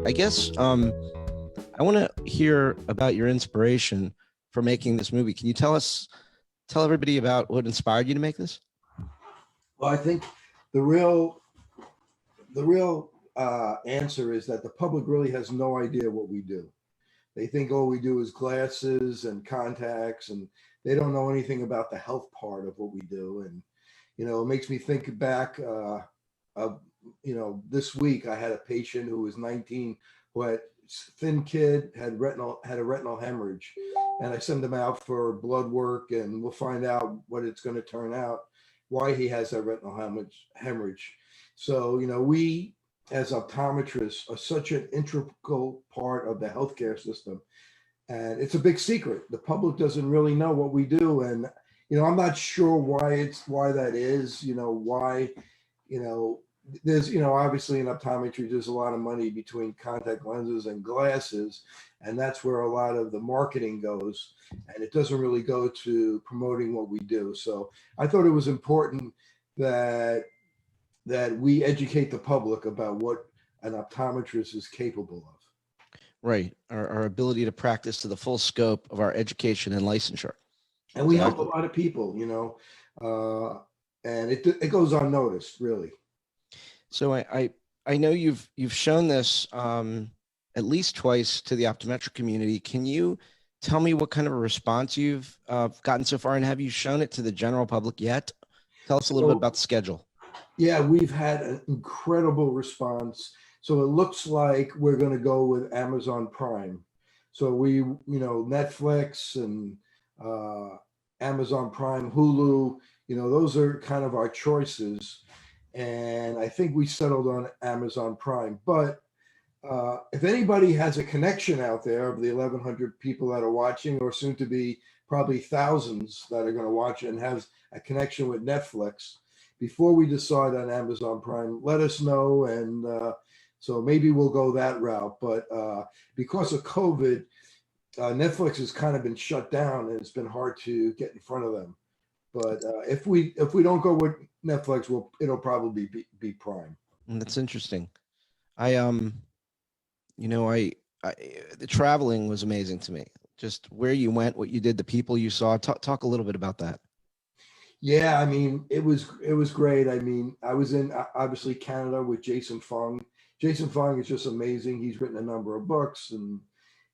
I guess I want to hear about your inspiration for making this movie. Can you tell everybody about what inspired you to make this? Well, I think the real answer is that the public really has no idea what we do. They think all we do is glasses and contacts, and they don't know anything about the health part of what we do. And it makes me think back. This week I had a patient who was 19, who had thin kid, had a retinal hemorrhage, and I send him out for blood work, and we'll find out what it's going to turn out, why he has that retinal hemorrhage. So we as optometrists are such an integral part of the healthcare system, and it's a big secret. The public doesn't really know what we do, and I'm not sure why that is. Why there's obviously in optometry there's a lot of money between contact lenses and glasses, and that's where a lot of the marketing goes, and it doesn't really go to promoting what we do. So I thought it was important that we educate the public about what an optometrist is capable of. Right. Our ability to practice to the full scope of our education and licensure. And we help a lot of people, and it goes unnoticed, really. So I know you've shown this at least twice to the optometric community. Can you tell me what kind of a response you've gotten so far, and have you shown it to the general public yet? Tell us a little bit about the schedule. Yeah, we've had an incredible response. So it looks like we're going to go with Amazon Prime. So we, Netflix and Amazon Prime, Hulu, those are kind of our choices. And I think we settled on Amazon Prime. But if anybody has a connection out there of the 1,100 people that are watching, or soon to be probably thousands that are going to watch it and has a connection with Netflix, before we decide on Amazon Prime, let us know. And so maybe we'll go that route. But because of COVID, Netflix has kind of been shut down, and it's been hard to get in front of them. But if we don't go with Netflix, it'll probably be Prime. That's interesting. The traveling was amazing to me. Just where you went, what you did, the people you saw. Talk a little bit about that. Yeah, I mean, it was great. I mean, I was in obviously Canada with Jason Fung. Jason Fung is just amazing. He's written a number of books, and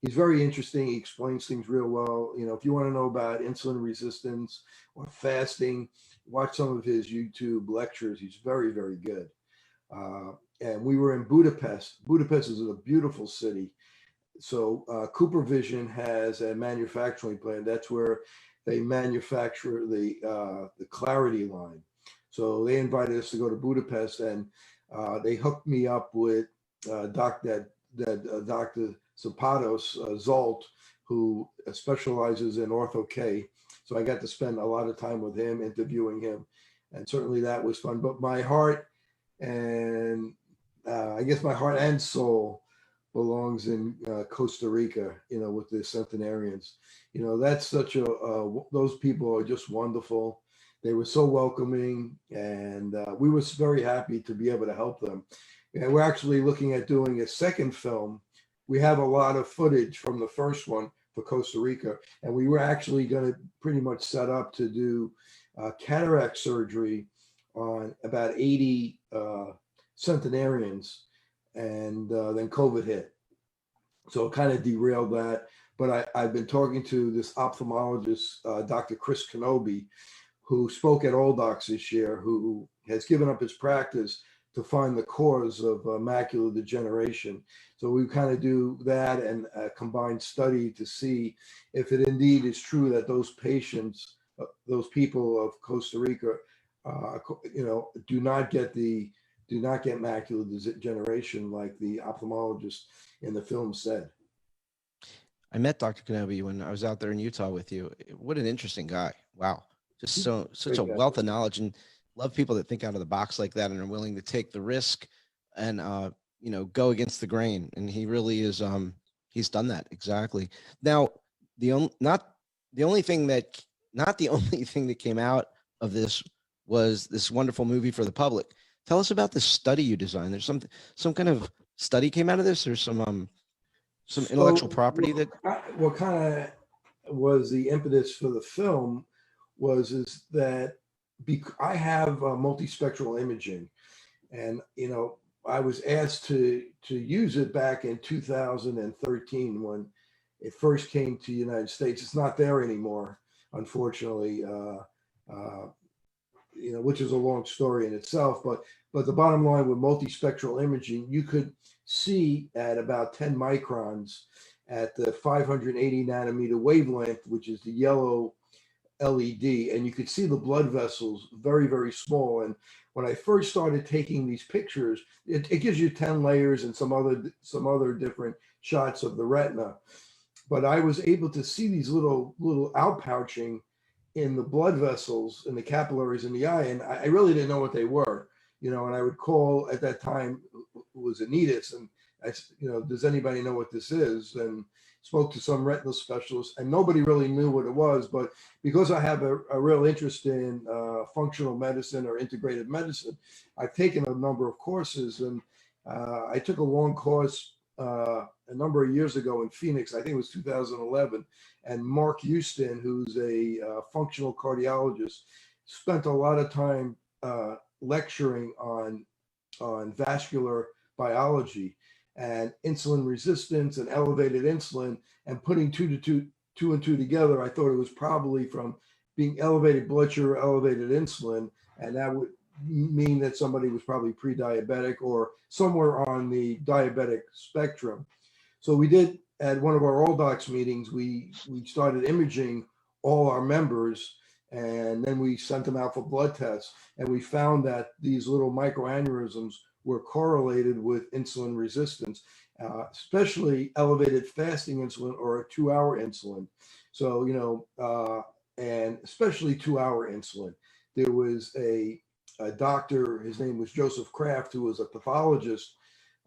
he's very interesting. He explains things real well. If you want to know about insulin resistance or fasting, watch some of his YouTube lectures. He's very, very good. And we were in Budapest. Budapest is a beautiful city. So Cooper Vision has a manufacturing plant. That's where they manufacture the Clarity line. So they invited us to go to Budapest, and they hooked me up with Dr. Zapatos Zolt, who specializes in Ortho K. So I got to spend a lot of time with him, interviewing him, and certainly that was fun. But my heart and I guess my heart and soul belongs in Costa Rica, with the centenarians. That's such those people are just wonderful. They were so welcoming, and we were very happy to be able to help them. And we're actually looking at doing a second film. We have a lot of footage from the first one for Costa Rica, and we were actually going to pretty much set up to do cataract surgery on about 80 centenarians, and then COVID hit. So it kind of derailed that. But I've been talking to this ophthalmologist, Dr. Chris Kenobi, who spoke at Old Docs this year, who has given up his practice to find the cause of macular degeneration. So we kind of do that and a combined study to see if it indeed is true that those patients, those people of Costa Rica, do not get macular degeneration like the ophthalmologist in the film said. I met Dr. Kenobi when I was out there in Utah with you. What an interesting guy. Wow. Just such a wealth of knowledge, and love people that think out of the box like that and are willing to take the risk and, go against the grain. And he really is, he's done that. Exactly. Now, not the only thing that came out of this was this wonderful movie for the public. Tell us about the study you designed. There's some kind of study came out of this, or some intellectual So property that? what kind of was the impetus for the film is that I have multispectral imaging, and I was asked to use it back in 2013 when it first came to the United States. It's not there anymore, unfortunately. Which is a long story in itself, but the bottom line with multispectral imaging, you could see at about 10 microns at the 580 nanometer wavelength, which is the yellow LED, and you could see the blood vessels very, very small. And when I first started taking these pictures, it gives you 10 layers and some other different shots of the retina. But I was able to see these little outpouching in the blood vessels and the capillaries in the eye, and I really didn't know what they were. And I would call at that time, it was Anitas, and I, does anybody know what this is? And spoke to some retinal specialists, and nobody really knew what it was. But because I have a real interest in functional medicine or integrative medicine, I've taken a number of courses, and I took a long course a number of years ago in Phoenix. I think it was 2011. And Mark Houston, who's a functional cardiologist, spent a lot of time lecturing on vascular biology and insulin resistance and elevated insulin, and putting two and two together. I thought it was probably from being elevated blood sugar, elevated insulin, and that would mean that somebody was probably pre-diabetic or somewhere on the diabetic spectrum. So we did, at one of our all docs meetings, we started imaging all our members, and then we sent them out for blood tests, and we found that these little microaneurysms were correlated with insulin resistance, especially elevated fasting insulin or a 2-hour insulin. So, and especially 2-hour insulin. There was a doctor, his name was Joseph Kraft, who was a pathologist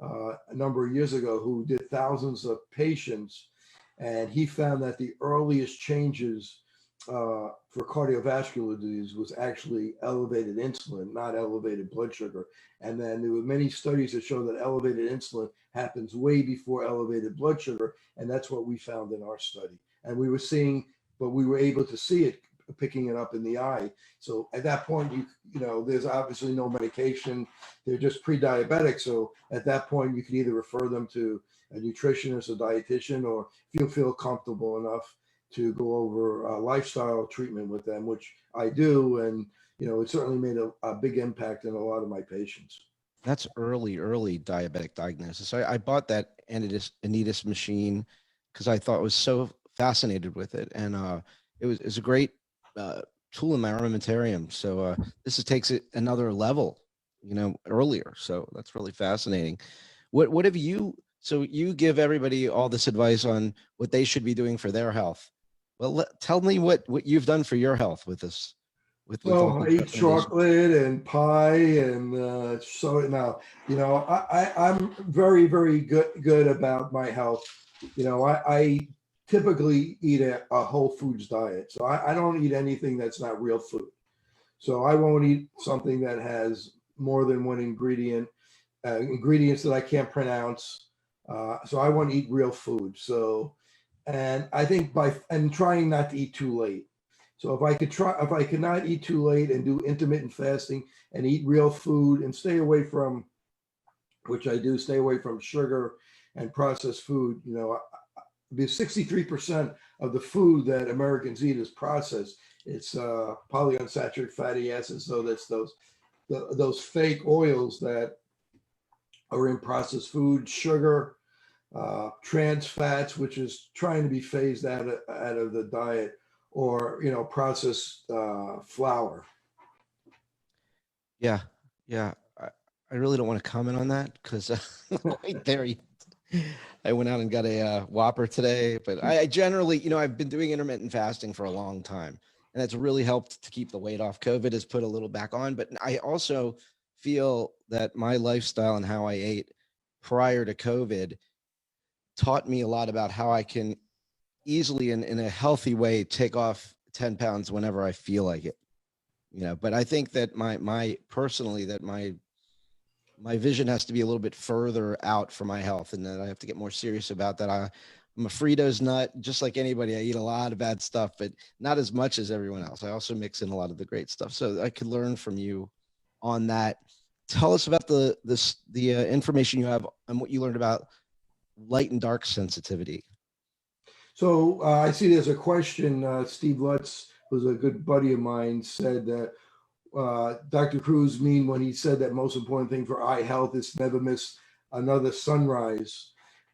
a number of years ago, who did thousands of patients, and he found that the earliest changes for cardiovascular disease was actually elevated insulin, not elevated blood sugar. And then there were many studies that show that elevated insulin happens way before elevated blood sugar, and that's what we found in our study. And we were able to see it, picking it up in the eye. So at that point, there's obviously no medication. They're just pre-diabetic. So at that point, you can either refer them to a nutritionist or dietitian, or if you feel comfortable enough to go over a lifestyle treatment with them, which I do. And, it certainly made a big impact in a lot of my patients. That's early diabetic diagnosis. I bought that Anitas machine because I thought it was so fascinated with it. And it was a great tool in my armamentarium. So this takes it another level, earlier. So that's really fascinating. What have you, so you give everybody all this advice on what they should be doing for their health. Well, tell me what you've done for your health with this. Well, I eat chocolate and pie, and so now, I'm very, very good about my health. I typically eat a whole foods diet. So I don't eat anything that's not real food. So I won't eat something that has more than one ingredient, ingredients that I can't pronounce. So I want to eat real food. So, and I think and trying not to eat too late. So if I could not eat too late and do intermittent fasting and eat real food and stay away from, which I do, stay away from sugar and processed food, because 63% of the food that Americans eat is processed. It's polyunsaturated fatty acids. So that's those fake oils that are in processed food, sugar, trans fats, which is trying to be phased out of the diet, or processed flour. Yeah. I really don't want to comment on that because right there, I went out and got a Whopper today. But I generally, I've been doing intermittent fasting for a long time, and that's really helped to keep the weight off. COVID has put a little back on, but I also feel that my lifestyle and how I ate prior to COVID taught me a lot about how I can easily in a healthy way take off 10 pounds whenever I feel like it. But I think that my my vision has to be a little bit further out for my health, and that I have to get more serious about that. I'm a Fritos nut, just like anybody. I eat a lot of bad stuff, but not as much as everyone else. I also mix in a lot of the great stuff, so I could learn from you on that. Tell us about the information you have and what you learned about light and dark sensitivity. So I see there's a question. Steve Lutz, who's a good buddy of mine, said that Dr. Cruz mean when he said that most important thing for eye health is to never miss another sunrise.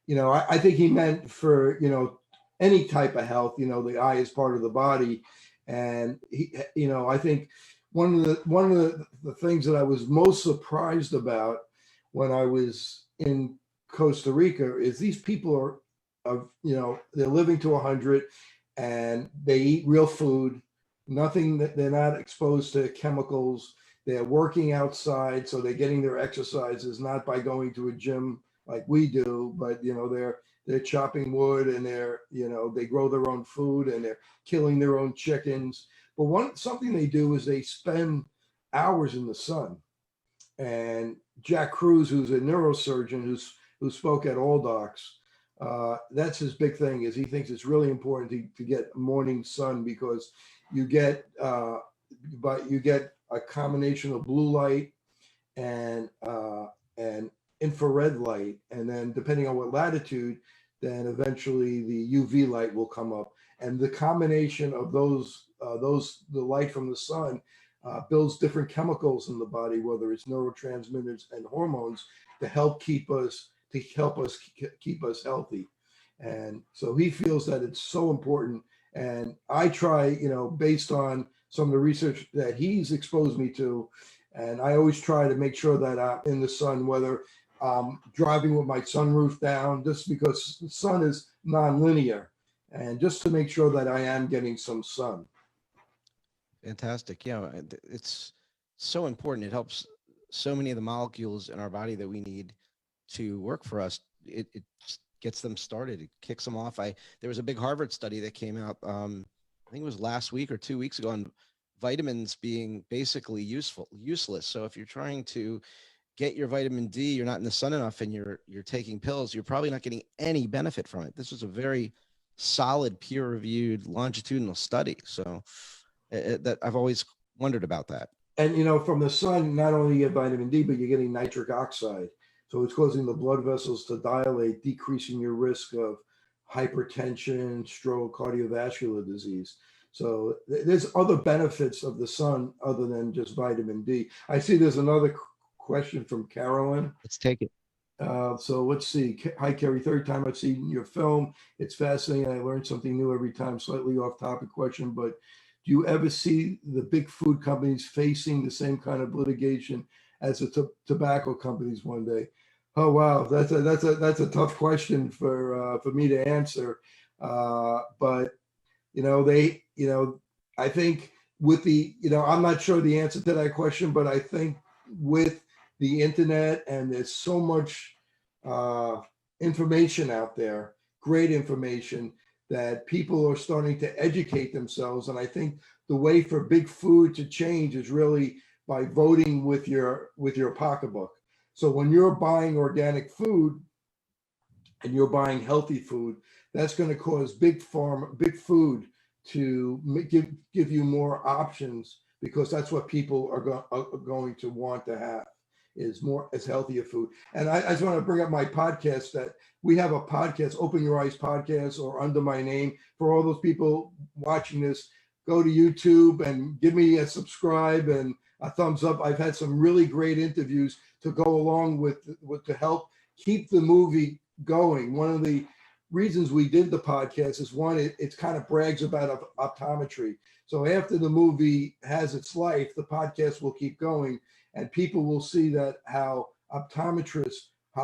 I think he meant for, any type of health, the eye is part of the body. And I think one of the things that I was most surprised about when I was in Costa Rica is these people are they're living to 100 and they eat real food. Nothing, that they're not exposed to chemicals. They're working outside, so they're getting their exercises not by going to a gym like we do, but they're chopping wood and they grow their own food and they're killing their own chickens. But something they do is they spend hours in the sun. And Jack Cruz, who's a neurosurgeon who spoke at All Docs, that's his big thing, is he thinks it's really important to get morning sun because you get a combination of blue light and infrared light, and then depending on what latitude, then eventually the UV light will come up, and the combination of the light from the sun builds different chemicals in the body, whether it's neurotransmitters and hormones, to help keep us healthy. And so he feels that it's so important. And I try, based on some of the research that he's exposed me to, and I always try to make sure that I'm in the sun, whether I'm driving with my sunroof down, just because the sun is nonlinear, and just to make sure that I am getting some sun. Fantastic. Yeah, it's so important. It helps so many of the molecules in our body that we need to work for us. It gets them started. It kicks them off. There was a big Harvard study that came out, I think it was last week or 2 weeks ago, on vitamins being basically useless. So if you're trying to get your vitamin D, you're not in the sun enough, and you're taking pills, you're probably not getting any benefit from it. This was a very solid, peer-reviewed, longitudinal study. So that I've always wondered about that. And from the sun, not only you get vitamin D, but you're getting nitric oxide. So it's causing the blood vessels to dilate, decreasing your risk of hypertension, stroke, cardiovascular disease. So there's other benefits of the sun other than just vitamin D. I see there's another question from Carolyn. Let's take it. So let's see. Hi, Kerry. Third time I've seen your film. It's fascinating. I learned something new every time. Slightly off topic question, but do you ever see the big food companies facing the same kind of litigation as the tobacco companies one day? Oh wow, that's a tough question for me to answer. But I think with I'm not sure the answer to that question, but I think with the internet, and there's so much information out there, great information, that people are starting to educate themselves. And I think the way for big food to change is really by voting with your pocketbook. So when you're buying organic food and you're buying healthy food, that's going to cause big food to give you more options, because that's what people are going to want to have, is healthier food. And I just want to bring up my podcast, that we have a podcast, Open Your Eyes podcast, or Under My Name. For all those people watching this, go to YouTube and give me a subscribe and a thumbs up. I've had some really great interviews to go along with to help keep the movie going. One of the reasons we did the podcast is, one, it kind of brags about optometry. So after the movie has its life, the podcast will keep going, and people will see that how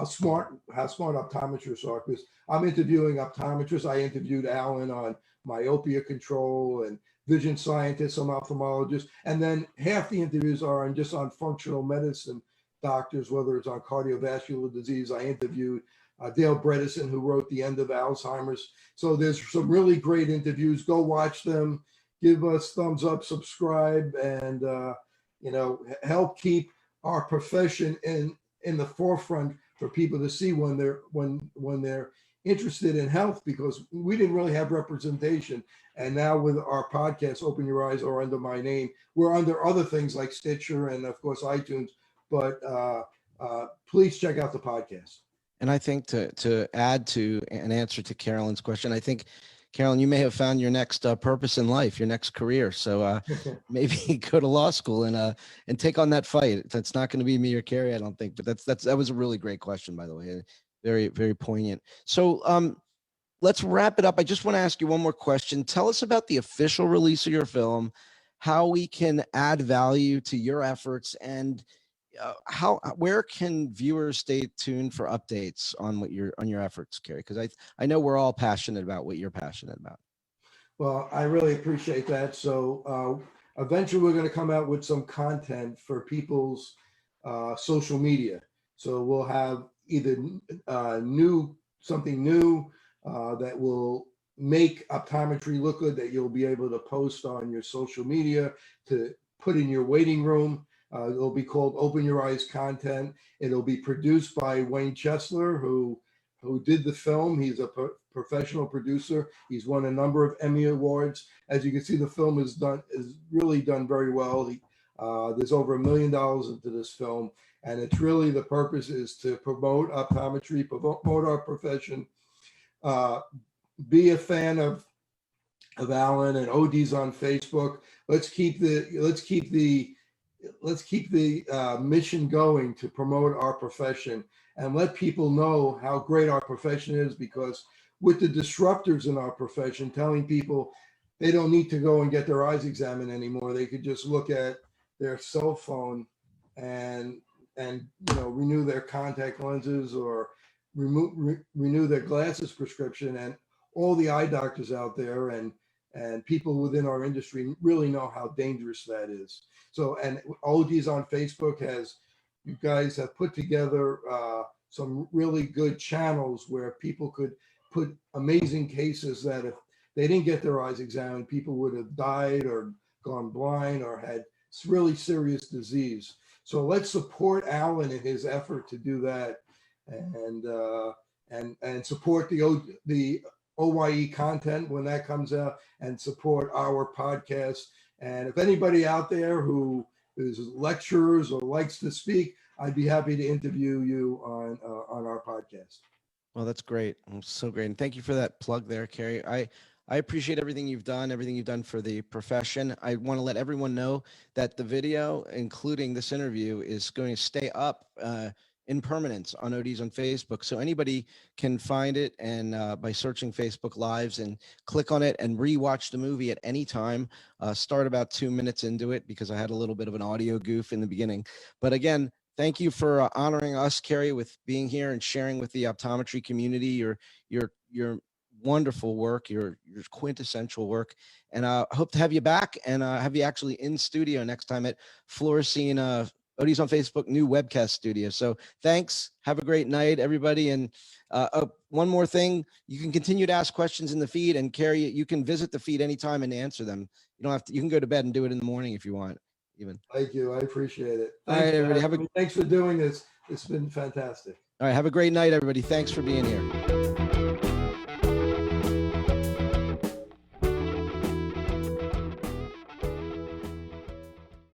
smart optometrists are. Because I'm interviewing optometrists. I interviewed Alan on myopia control and vision scientists, some ophthalmologists, and then half the interviews are on functional medicine doctors, whether it's on cardiovascular disease. I interviewed Dale Bredesen, who wrote The End of Alzheimer's. So there's some really great interviews. Go watch them. Give us thumbs up, subscribe, and help keep our profession in the forefront for people to see when they're interested in health, because we didn't really have representation. And now with our podcast, Open Your Eyes, or under my name, we're under other things like Stitcher and of course iTunes. But please check out the podcast. And I think to add to an answer to Carolyn's question, I think, Carolyn, you may have found your next purpose in life, your next career. So maybe go to law school and take on that fight. That's not going to be me or Kerry, I don't think. But that was a really great question, by the way. Very, very poignant. So let's wrap it up. I just want to ask you one more question. Tell us about the official release of your film, how we can add value to your efforts, and where can viewers stay tuned for updates on your efforts, Kerry? Because I know we're all passionate about what you're passionate about. Well, I really appreciate that. So eventually we're going to come out with some content for people's social media. So we'll have either something new that will make optometry look good, that you'll be able to post on your social media, to put in your waiting room. It'll be called Open Your Eyes content. It'll be produced by Wayne Chesler, who did the film. He's a professional producer. He's won a number of Emmy Awards. As you can see, the film is really done very well. There's over $1 million into this film, and it's really, the purpose is to promote optometry, promote our profession. Be a fan of Alan and ODs on Facebook. Let's keep the mission going to promote our profession and let people know how great our profession is, because with the disruptors in our profession telling people they don't need to go and get their eyes examined anymore, they could just look at their cell phone and renew their contact lenses, or renew their glasses prescription. And all the eye doctors out there and people within our industry really know how dangerous that is. So, and ODs on Facebook you guys have put together some really good channels where people could put amazing cases that if they didn't get their eyes examined, people would have died or gone blind or had really serious disease. So let's support Alan in his effort to do that, and support the OYE content when that comes out, and support our podcast. And if anybody out there who is lecturers or likes to speak, I'd be happy to interview you on our podcast. Well, that's great. So great. And thank you for that plug there, Kerry. I appreciate everything you've done for the profession. I want to let everyone know that the video, including this interview, is going to stay up in permanence on ODs on Facebook. So anybody can find it and by searching Facebook Lives, and click on it and rewatch the movie at any time. Start about 2 minutes into it because I had a little bit of an audio goof in the beginning. But again, thank you for honoring us, Kerry, with being here and sharing with the optometry community your wonderful work, your quintessential work. And I hope to have you back and have you actually in studio next time at Fluorescein ODs on Facebook new webcast studio. So thanks. Have a great night, everybody. And one more thing, you can continue to ask questions in the feed, and Kerry, you can visit the feed anytime and answer them. You don't have to, you can go to bed and do it in the morning if you want even. Thank you. I appreciate it. All right, everybody. Thanks for doing this. It's been fantastic. All right. Have a great night, everybody. Thanks for being here.